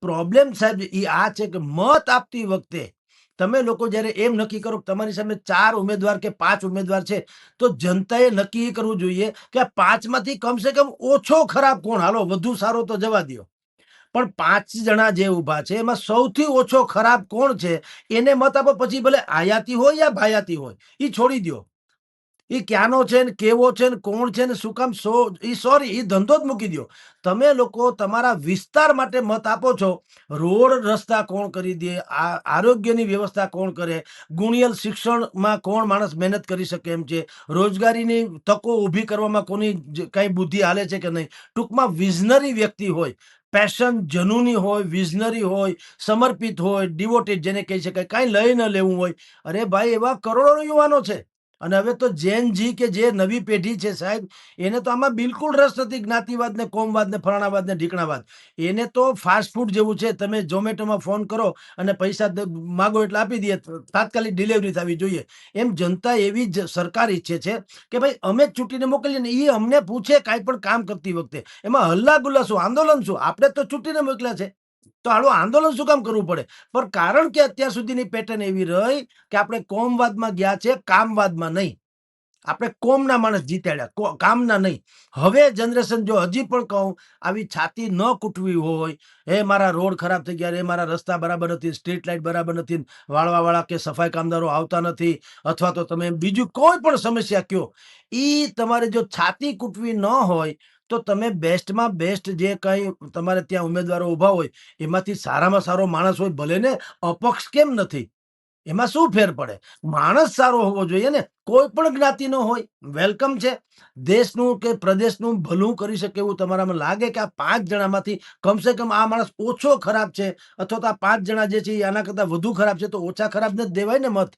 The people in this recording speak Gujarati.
પ્રોબ્લેમ સાહેબ આ છે કે મત આપતી વખતે તમે લોકો જ્યારે એમ નક્કી કરો કે તમારી સામે 4 ઉમેદવાર કે 5 ઉમેદવાર છે, તો જનતાએ નક્કી કરવું જોઈએ કે આ 5માંથી કમસે કમ ઓછો ખરાબ કોણ? હાલો વધુ સારો તો જવા દ્યો. પણ 5 જણા જે ઊભા છે એમાં સૌથી ઓછો ખરાબ કોણ છે એને મત આપો. પછી ભલે આયાતી હોય યા ભાયાતી હોય, ઈ છોડી દ્યો. ઈ ક્યાંનો છે ને કેવો છે ને કોણ છે ને શું કામ ઈ ધંધો જ મૂકી દ્યો. તમે લોકો તમારા વિસ્તાર માટે મત આપો છો. રોડ રસ્તા કોણ કરી દે, આરોગ્યની વ્યવસ્થા કોણ કરે, ગુણિયલ શિક્ષણમાં કોણ માણસ મહેનત કરી શકે એમ છે, રોજગારીની તકો ઊભી કરવામાં કોની કઈ બુદ્ધિ હાલે છે કે નહીં. ટૂંકમાં વિઝનરી વ્યક્તિ હોય, પેશન જનૂની હોય, વિઝનરી હોય, સમર્પિત હોય, ડિવોટેડ જેને કહી શકાય, કાંઈ લઈ ન લેવું હોય. અરે ભાઈ, એવા કરોડો યુવાનો છે. અને હવે તો જેન જી કે જે નવી પેઢી છે સાહેબ, એને તો આમાં બિલકુલ રસ નથી. જ્ઞાતિવાદ ને કોમવાદ ને ફલાણાવાદ ને ઢીકણાવાદ. એને તો ફાસ્ટ ફૂડ જેવું છે. તમે ઝોમેટોમાં ફોન કરો અને પૈસા માગો એટલે આપી દે, તાત્કાલિક ડિલિવરી થવી જોઈએ. એમ જનતા એવી જ સરકાર ઈચ્છે છે કે ભાઈ અમે જ ચૂંટીને મોકલીએ ને એ અમને પૂછે કાંઈ પણ કામ કરતી વખતે. એમાં હલ્લા ગુલ્લા શું, આંદોલન શું? આપણે તો ચૂંટીને મોકલ્યા છે, તો હાલો આંદોલન શું કામ કરવું પડે? પણ કારણ કે અત્યાર સુધીની પેટર્ન એવી રહી કે આપણે કોમવાદમાં ગયા છે, કામવાદમાં નહીં. આપણે કોમના માણસ જીતાડ્યા, કામના નહીં. હવે જનરેશન જો હજી પણ કહું, આવી છાતી ન કૂટવી હોય, એ મારા રોડ ખરાબ થઈ ગયા, એ મારા રસ્તા બરાબર નથી, સ્ટ્રીટ લાઇટ બરાબર નથી, વાળવાવાળા કે સફાઈ કામદારો આવતા નથી, અથવા તો તમે બીજું કોઈ પણ સમસ્યા કયો, ઈ તમારે જો છાતી કૂટવી ન હોય તો તમે બેસ્ટમાં બેસ્ટ જે કંઈ તમારે ત્યાં ઉમેદવારો ઊભા હોય એમાંથી સારામાં સારો માણસ હોય, ભલે ને અપક્ષ કેમ નથી, એમાં શું ફેર પડે? માણસ સારો હોવો જોઈએ ને. કોઈ પણ જ્ઞાતિનો હોય, વેલકમ છે. દેશનું કે પ્રદેશનું ભલું કરી શકે એવું તમારામાં લાગે કે આ 5 જણામાંથી કમસે કમ આ માણસ ઓછો ખરાબ છે, અથવા તો આ 5 જણા જે છે એ આના કરતા વધુ ખરાબ છે, તો ઓછા ખરાબ ને જ દેવાય ને મત.